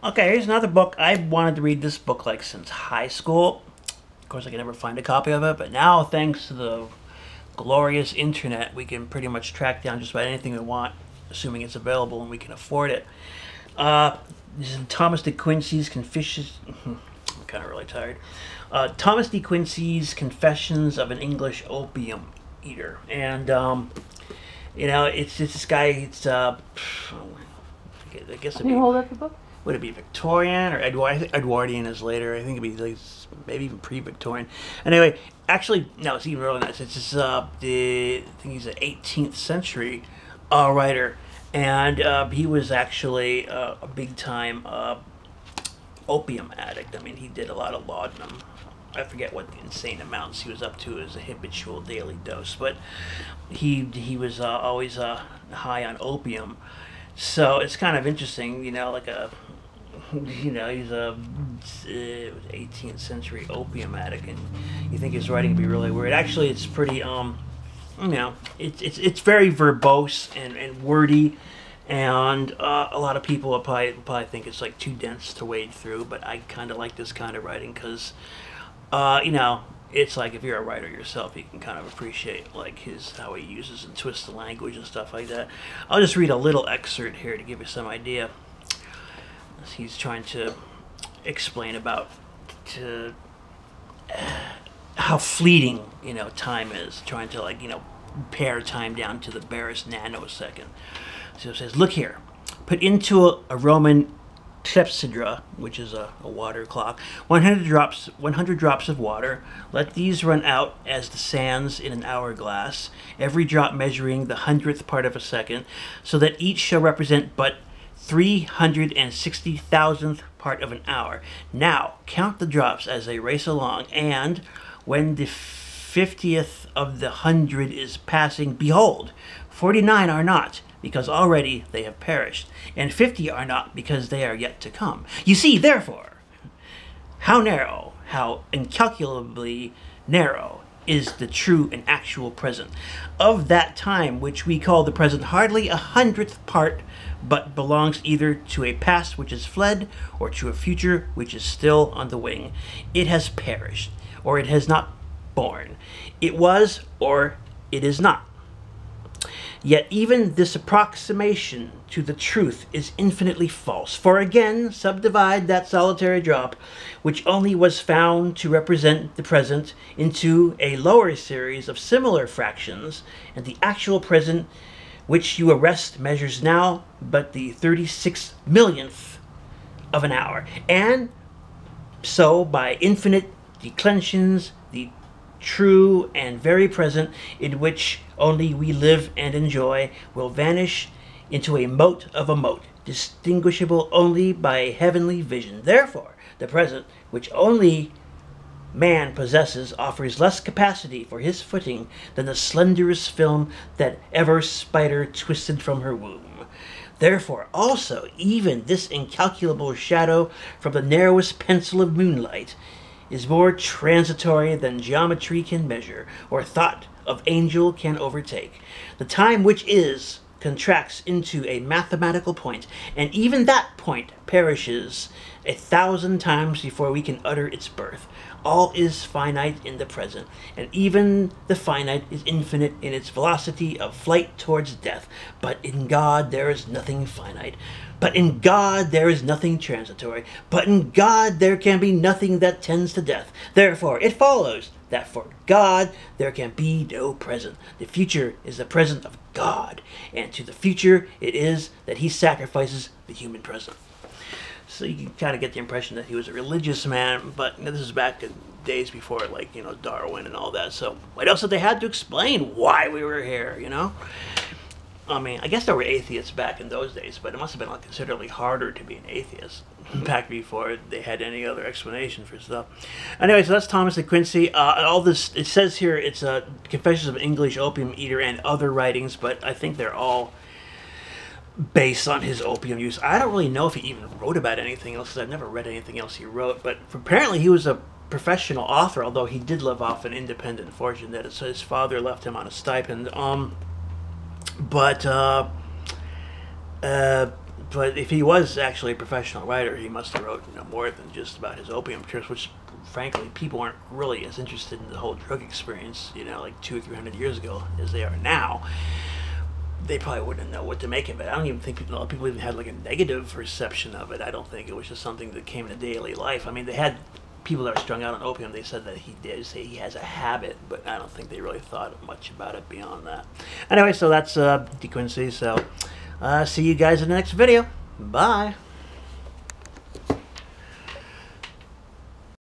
Okay, here's another book. I wanted to read this book like since high school. Of course, I could never find a copy of it, but now, thanks to the glorious internet, we can pretty much track down just about anything we want, assuming it's available and we can afford it. This is Thomas de Quincey's Confessions. I'm kind of really tired. Thomas de Quincey's Confessions of an English Opium Eater, and it's this guy. I guess it'd Can you be, hold up the book? would it be Victorian or Edwardian is later. I think it'd be like maybe even pre-Victorian. Anyway, actually, no, it's even earlier than that. It's just I think he's an 18th century writer, and he was actually a big time opium addict. I mean, he did a lot of laudanum. I forget what insane amounts he was up to as a habitual daily dose, but he was always high on opium. So it's kind of interesting, like he's a 18th century opium addict, and you think his writing would be really weird. Actually, it's pretty it's very verbose and wordy, and a lot of people will probably think it's like too dense to wade through. But I kind of like this kind of writing because it's like if you're a writer yourself, you can kind of appreciate like how he uses and twists the language and stuff like that. I'll just read a little excerpt here to give you some idea. He's trying to explain about how fleeting time is, trying to pare time down to the barest nanosecond. So it says, look here, put into a Roman clepsydra, which is a water clock, 100 drops of water. Let these run out as the sands in an hourglass, every drop measuring the hundredth part of a second, so that each shall represent but 360,000th part of an hour. Now count the drops as they race along, and when the 50th of the 100 is passing, behold, 49 are not, because already they have perished, and 50 are not, because they are yet to come. You see, therefore, how narrow, how incalculably narrow is the true and actual present. Of that time which we call the present, hardly 100th part but belongs either to a past which is fled, or to a future which is still on the wing. It has perished, or it has not born. It was, or it is not. Yet even this approximation to the truth is infinitely false. For again, subdivide that solitary drop, which only was found to represent the present, into a lower series of similar fractions, and the actual present which you arrest measures now but the 36 millionth of an hour. And so by infinite declensions, the true and very present, in which only we live and enjoy, will vanish into a mote of a mote, distinguishable only by a heavenly vision. Therefore, the present, which only man possesses, offers less capacity for his footing than the slenderest film that ever spider twisted from her womb. Therefore, also, even this incalculable shadow from the narrowest pencil of moonlight is more transitory than geometry can measure, or thought of angel can overtake. The time which is contracts into a mathematical point, and even that point perishes 1,000 times before we can utter its birth. All is finite in the present, and even the finite is infinite in its velocity of flight towards death. But in God there is nothing finite. But in God there is nothing transitory. But in God there can be nothing that tends to death. Therefore it follows that for God there can be no present. The future is the present of God, and to the future it is that he sacrifices the human present. So you can kind of get the impression that he was a religious man, but this is back in days before, Darwin and all that. So what else did they have to explain why we were here, I mean, I guess there were atheists back in those days, but it must have been considerably harder to be an atheist back before they had any other explanation for stuff. Anyway, so that's Thomas de Quincey. All this, it says here, it's Confessions of an English Opium Eater and other writings, but I think they're all based on his opium use. I don't really know if he even wrote about anything else, because I've never read anything else he wrote, but apparently he was a professional author, although he did live off an independent fortune that his father left him on a stipend. But But if he was actually a professional writer, he must have wrote more than just about his opium trips, which, frankly, people aren't really as interested in the whole drug experience, like 200 or 300 years ago as they are now. They probably wouldn't know what to make of it. I don't even think people even had like a negative perception of it. I don't think it was just something that came in daily life. I mean, they had people that were strung out on opium. They said that he did say he has a habit, but I don't think they really thought much about it beyond that. Anyway, so that's Quincey. So see you guys in the next video. Bye.